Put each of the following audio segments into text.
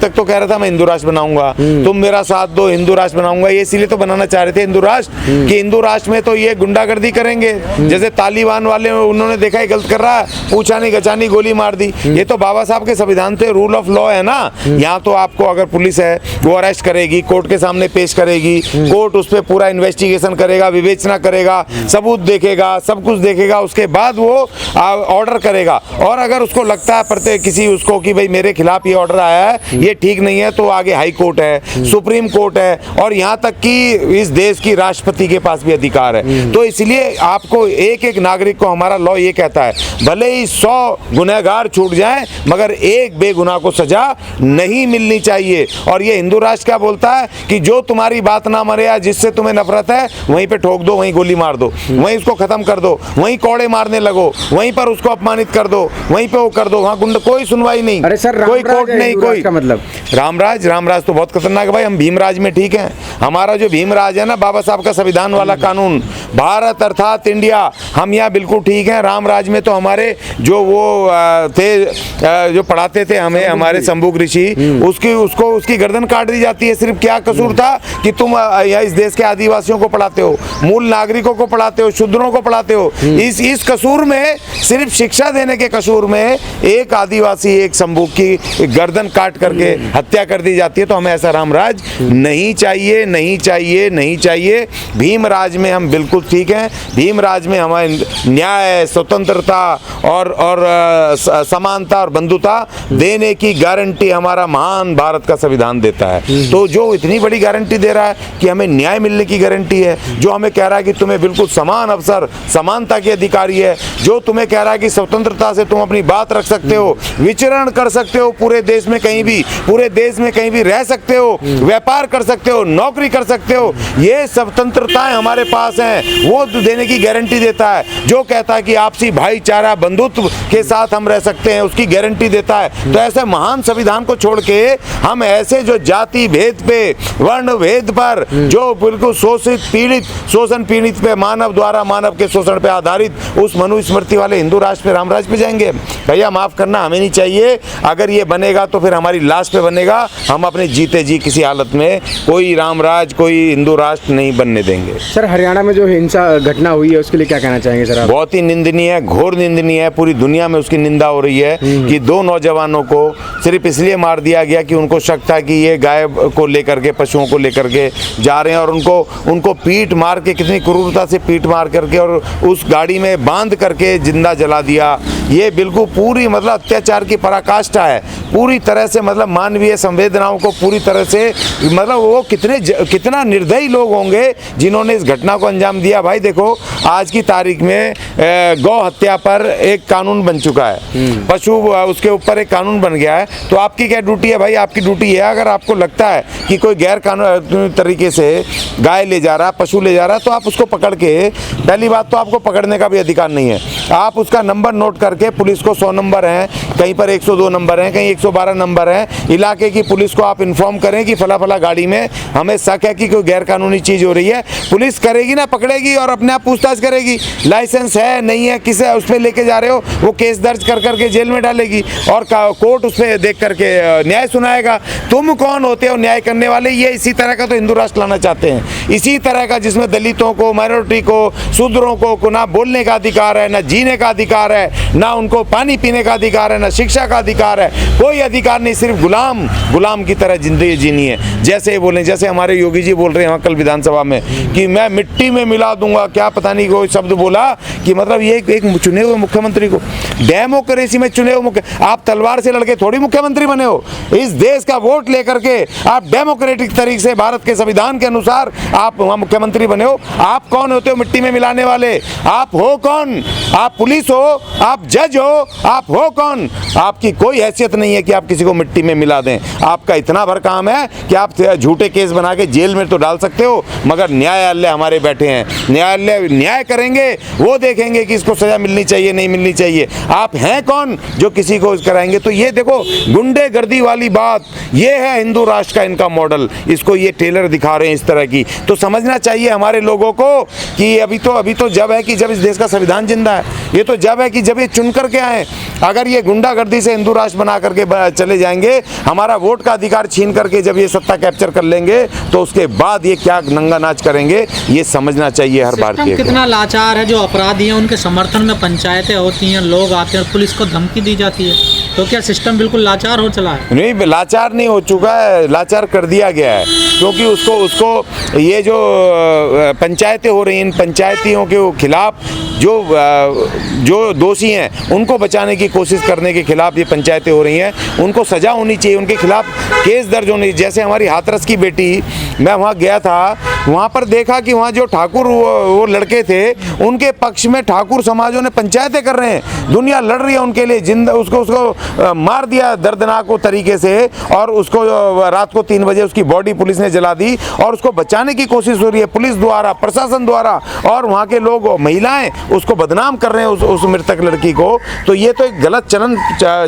तक तो कह रहा था मैं हिंदू राष्ट्र बनाऊंगा, तुम मेरा साथ दो, हिंदू राष्ट्र बनाऊंगा। ये इसीलिए तो बनाना चाह रहे थे हिंदू राष्ट्र, कि हिंदू राष्ट्र में तो ये गुंडागर्दी करेंगे, जैसे तालिबान वाले उन्होंने देखा है गलत कर रहा है, पूछा नहीं गचानी गोली मार दी। ये तो बाबा साहब के संविधान थे, रूल ऑफ लॉ है ना। यहाँ तो आपको अगर पुलिस है वो अरेस्ट करेगी, कोर्ट के सामने पेश करेगी, कोर्ट उस पर पूरा इन्वेस्टिगेशन करेगा, विवेचना करेगा, सबूत देखेगा, सब कुछ देखेगा, उसके बाद वो ऑर्डर करेगा। और अगर उसको लगता है प्रत्येक किसी उसको कि भाई मेरे खिलाफ ये ऑर्डर आया है, ये ठीक नहीं है, तो आगे हाई कोर्ट है, सुप्रीम कोर्ट है, और यहाँ तक कि इस देश की राष्ट्रपति के पास भी अधिकार है। तो इसलिए आपको एक एक नागरिक को हमारा लॉ ये कहता है, भले ही 100 गुनहगार छूट जाएं मगर एक बेगुनाह को सजा नहीं मिलनी चाहिए। और ये हिंदू राष्ट्र क्या बोलता है कि जो तुम्हारी बात ना माने या जिससे तुम्हें नफरत है वहीं पे ठोक दो, वहीं गोली मार दो, वहीं उसको खत्म कर दो, वहीं कोड़े मारने लगो, वहीं पर उसको अपमानित कर दो, वहीं पे वो कर दो। वहाँ गुंडा कोई सुनवाई नहीं, अरे सर कोई कोर्ट नहीं, कोई मतलब रामराज तो बहुत खतरनाक है भाई। हम भीमराज में ठीक है, हमारा जो भीमराज है ना, बाबा साहब का संविधान वाला कानून, भारत अर्थात इंडिया, हम यहाँ बिल्कुल ठीक है। रामराज में तो हमारे जो वो थे जो पढ़ाते थे हमें, हमारे शंभू ऋषि, उसकी गर्दन काट दी जाती है। सिर्फ क्या कसूर था कि तुम इस देश के आदिवासियों को पढ़ाते हो, मूल नागरिकों को पढ़ाते हो, शूद्रों को पढ़ाते हो। इस कसूर में, सिर्फ शिक्षा देने के कसूर में एक आदिवासी, एक शंभू की गर्दन काट करके हत्या कर दी जाती है। तो हमें ऐसा रामराज नहीं चाहिए, नहीं चाहिए, नहीं चाहिए। भीमराज में हम बिल्कुल ठीक हैं। भीमराज में हमारे न्याय, स्वतंत्रता और समानता और बंधुता देने की गारंटी हमारा महान भारत का संविधान देता है। तो जो इतनी बड़ी गारंटी दे रहा है कि हमें न्याय मिलने की गारंटी है, जो हमें कह रहा है कि तुम्हें बिल्कुल समान अवसर, समानता के अधिकारी है, जो तुम्हें कह रहा है कि स्वतंत्रता से तुम अपनी बात रख सकते हो, विचरण कर सकते हो पूरे देश में कहीं भी, पूरे देश में कहीं भी रह सकते हो, व्यापार कर सकते हो, नौकरी कर सकते हो, ये स्वतंत्रताएं हमारे पास हैं, वो देने की गारंटी देता है। जो कहता है कि आपसी भाईचारा, बंधुत्व के साथ हम रह सकते हैं, उसकी गारंटी देता है। तो ऐसे महान संविधान को छोड़ के हम ऐसे जो जाति भेद पे, वर्ण भेद पर, जो बिल्कुल शोषण पीड़ित पे, मानव द्वारा मानव के शोषण पे आधारित उस मनुस्मृति वाले हिंदू राष्ट्र पे, रामराज पे जाएंगे। भैया माफ करना, हमें नहीं चाहिए। अगर ये बनेगा तो फिर हमारी लाश पे बनेगा। हम अपने जीते जी किसी हालत में कोई रामराज, कोई हिंदू राष्ट्र नहीं बनने देंगे। सर हरियाणा में जो हिंसा घटना हुई है उसके लिए क्या कहना चाहेंगे सर आप? बहुत ही निंदनीय है, घोर निंदनीय है। पूरी दुनिया में उसकी निंदा हो रही है कि 2 नौजवानों को सिर्फ इसलिए मार दिया गया कि उनको शक था कि ये गाय को लेकर के, पशुओं को लेकर के जा रहे हैं, और उनको पीट मार के, कितनी क्रूरता से पीट मार करके और उस गाड़ी में बांध करके जिंदा जला दिया। ये बिल्कुल पूरी मतलब अत्याचार की पराकाष्ठा है, पूरी तरह से मतलब मानवीय संवेदनाओं को पूरी तरह से, मतलब वो कितना निर्दयी लोग होंगे जिन्होंने इस घटना को अंजाम दिया। भाई देखो, आज की तारीख में गौ हत्या पर एक कानून बन चुका है, पशु उसके ऊपर एक कानून बन गया है। तो आपकी क्या ड्यूटी है भाई? आपकी ड्यूटी है, अगर आपको लगता है कि कोई गैर कानूनी तरीके से गाय ले जा रहा, पशु ले जा रहा, तो आप उसको पकड़ के, पहली बात तो आपको पकड़ने का भी अधिकार नहीं है, आप उसका नंबर नोट करके, पुलिस को 100 नंबर हैं, कहीं पर 102 नंबर हैं, कहीं 112 नंबर हैं, इलाके की पुलिस को आप इन्फॉर्म करें कि फला फला गाड़ी में हमें शक है कि कोई गैर कानूनी चीज़ हो रही है। पुलिस करेगी ना, पकड़ेगी और अपने आप पूछताछ करेगी, लाइसेंस है नहीं है, किसे उस पर लेके जा रहे हो, वो केस दर्ज कर करके जेल में डालेगी और कोर्ट उस पर देख करके न्याय सुनाएगा। तुम कौन होते हो न्याय करने वाले? ये इसी तरह का तो हिंदू राष्ट्र लाना चाहते हैं, इसी तरह का जिसमें दलितों को, माइनॉरिटी को, शूद्रों को ना बोलने का अधिकार है, ना जीने का अधिकार है, ना उनको पानी पीने का अधिकार है, ना शिक्षा का अधिकार है, कोई अधिकार नहीं। सिर्फ गुलाम की तरह जिंदगी जीनी है। जैसे बोले, जैसे हमारे योगी जी बोल रहे हैं कल विधानसभा में कि मैं मिट्टी में मिला दूंगा, क्या पता नहीं कोई शब्द बोला कि मतलब ये एक चुने हुए मुख्यमंत्री को, डेमोक्रेसी में चुने हुए आप तलवार से लड़के थोड़ी मुख्यमंत्री बने हो। इस देश का वोट लेकर के आप डेमोक्रेटिक तरीके से, भारत के संविधान के अनुसार आप वहां मुख्यमंत्री बने हो। आप कौन होते हो मिट्टी में मिलाने वाले? आप हो कौन? आप पुलिस हो? आप जज हो? आप हो कौन? आपकी कोई हैसियत नहीं है कि आप किसी को मिट्टी में मिला दें। आपका इतना भर काम है कि आप झूठे केस बना के जेल में तो डाल सकते हो, मगर न्यायालय हमारे बैठे हैं, न्यायालय न्याय करेंगे, वो देखेंगे कि इसको सजा मिलनी चाहिए, नहीं मिलनी चाहिए। आप हैं कौन जो किसी को कराएंगे? तो ये देखो, गुंडेगर्दी वाली बात, ये है हिंदू राष्ट्र का इनका मॉडल। इसको ये टेलर दिखा रहे हैं इस तरह की। तो समझना चाहिए हमारे लोगों को कि अभी तो जब है कि जब इस देश का संविधान जिंदा है। ये तो जब है कि जब ये चुन करके आए। अगर ये गुंडागर्दी से हिंदू राष्ट्र बना करके चले जाएंगे, हमारा वोट का अधिकार छीन करके जब ये सत्ता कैप्चर कर लेंगे, तो उसके बाद ये क्या नंगा नाच करेंगे, ये समझना चाहिए हर भारतीय को। कितना लाचार है, जो अपराधी हैं उनके समर्थन में पंचायतें होती हैं, लोग आते हैं और पुलिस को धमकी दी जाती है। तो क्या सिस्टम बिल्कुल लाचार हो चला है? नहीं, लाचार नहीं हो चुका है, लाचार कर दिया गया है। क्योंकि उसको ये जो पंचायतें हो रही हैं, इन पंचायतियों के खिलाफ जो दोषी हैं उनको बचाने की कोशिश करने के खिलाफ ये पंचायतें हो रही हैं। उनको सज़ा होनी चाहिए, उनके खिलाफ केस दर्ज होने। जैसे हमारी हाथरस की बेटी, मैं वहाँ गया था, वहाँ पर देखा कि वहाँ जो ठाकुर वो लड़के थे, उनके पक्ष में ठाकुर समाजों ने पंचायतें कर रहे हैं, दुनिया लड़ रही है उनके लिए। जिंदा उसको मार दिया दर्दनाक तरीके से, और उसको रात को 3 बजे उसकी बॉडी पुलिस ने जला दी, और उसको बचाने की कोशिश हो रही है पुलिस द्वारा, प्रशासन द्वारा, और वहाँ के लोग, महिलाएं उसको बदनाम कर रहे हैं उस मृतक लड़की को। तो ये तो एक गलत चलन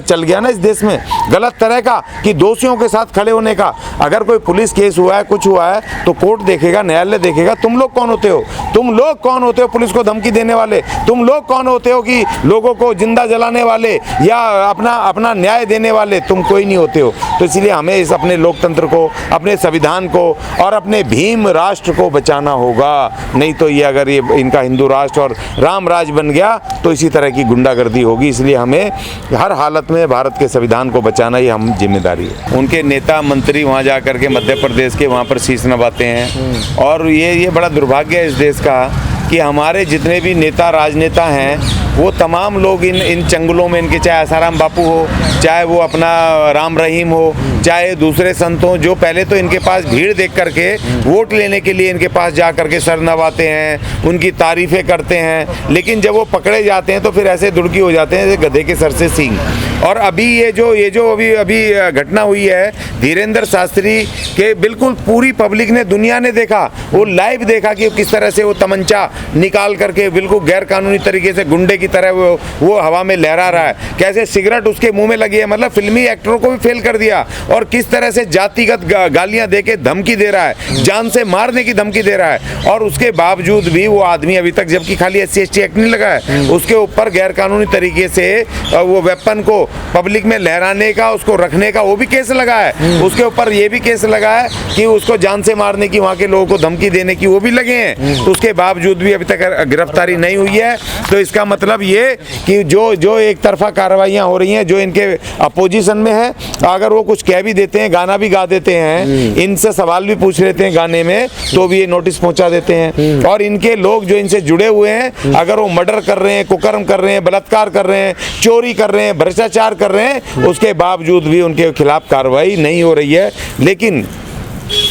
चल गया ना इस देश में, गलत तरह का, कि दोषियों के साथ खड़े होने का। अगर कोई पुलिस केस हुआ है, कुछ हुआ है, तो कोर्ट देखेगा, न्यायालय देखेगा। तुम लोग कौन होते हो? तुम लोग कौन होते हो पुलिस को धमकी देने वाले? तुम लोग कौन होते हो कि लोगों को जिंदा जलाने वाले या अपना न्याय देने वाले? तुम कोई नहीं होते हो। तो इसलिए हमें इस अपने लोकतंत्र को, अपने संविधान को और अपने भीम राष्ट्र को बचाना होगा। नहीं तो ये अगर ये इनका हिंदू राष्ट्र और राम राज बन गया, तो इसी तरह की गुंडागर्दी होगी। इसलिए हमें हर हालत में भारत के संविधान को बचाना ही हम जिम्मेदारी है। उनके नेता मंत्री वहाँ जा करके मध्य प्रदेश के वहाँ पर शीश नवाते हैं, और ये बड़ा दुर्भाग्य है इस देश का कि हमारे जितने भी नेता राजनेता हैं, वो तमाम लोग इन चंगुलों में, इनके चाहे आसाराम बापू हो, चाहे वो अपना राम रहीम हो, चाहे दूसरे संत हों, जो पहले तो इनके पास भीड़ देख करके वोट लेने के लिए इनके पास जा करके सर नवाते हैं, उनकी तारीफ़ें करते हैं, लेकिन जब वो पकड़े जाते हैं तो फिर ऐसे दुड़की हो जाते हैं जैसे गधे के सर से सींग। और अभी ये जो अभी घटना हुई है धीरेंद्र शास्त्री के, बिल्कुल पूरी पब्लिक ने, दुनिया ने देखा, वो लाइव देखा कि किस तरह से वो तमंचा निकाल करके बिल्कुल गैर कानूनी तरीके से गुंडे की तरह वो हवा में लहरा रहा है, कैसे सिगरेट उसके मुंह में लगी है। मतलब फिल्मी एक्टरों को भी फेल कर दिया, और किस तरह से जातिगत गालियां देके धमकी दे रहा है, जान से मारने की धमकी दे रहा है। और उसके बावजूद भी वो आदमी अभी तक, जबकि खाली SC/ST एक्ट नहीं लगा है, उसके ऊपर गैर कानूनी तरीके से वो वेपन को पब्लिक में लहराने का, उसको रखने का, वो भी केस लगा है। उसके ऊपर ये भी केस लगा है कि उसको जान से मारने की, वहाँ के लोगों को धमकी देने की, वो भी लगे हैं। तो उसके बावजूद भी अभी तक गिरफ्तारी नहीं हुई है। तो इसका मतलब ये कि जो एक तरफा कार्रवाइयाँ हो रही हैं, जो इनके अपोजिशन में है, अगर वो कुछ कह भी देते हैं, गाना भी गा देते हैं, इनसे सवाल भी पूछ लेते हैं गाने में, तो भी ये नोटिस पहुंचा देते हैं। और इनके लोग जो इनसे जुड़े हुए हैं, अगर वो मर्डर कर रहे हैं, कुकर्म कर रहे हैं, बलात्कार कर रहे हैं, चोरी कर रहे हैं, भ्रष्टाचार कर रहे हैं, उसके बावजूद भी उनके खिलाफ कार्रवाई नहीं हो रही है। लेकिन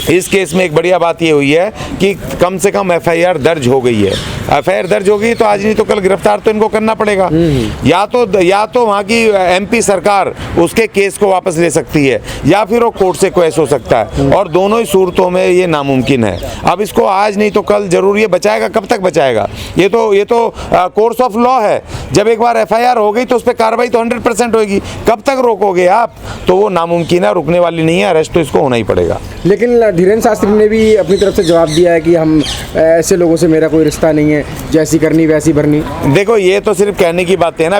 इस केस में एक बढ़िया बात ये हुई है कि कम से कम FIR दर्ज हो गई है। FIR दर्ज हो गई तो आज नहीं तो कल गिरफ्तार तो इनको करना पड़ेगा। या तो वहाँ की MP सरकार उसके केस को वापस ले सकती है, या फिर वो कोर्ट से क्वेश हो सकता है, और दोनों ही सूरतों में ये नामुमकिन है। अब इसको आज नहीं तो कल जरूर ये बचाएगा। कब तक बचाएगा? ये तो कोर्स ऑफ लॉ है। जब एक बार FIR हो गई तो उस पर कार्रवाई तो 100% होगी। कब तक रोकोगे आप? तो वो नामुमकिन है, रुकने वाली नहीं है। अरेस्ट तो इसको होना ही पड़ेगा। लेकिन धीरेंद्र शास्त्री ने भी अपनी तरफ से जवाब दिया है कि हम ऐसे लोगों से मेरा कोई रिश्ता नहीं है, जैसी करनी वैसी भरनी। देखो, ये तो सिर्फ कहने की बातें है ना।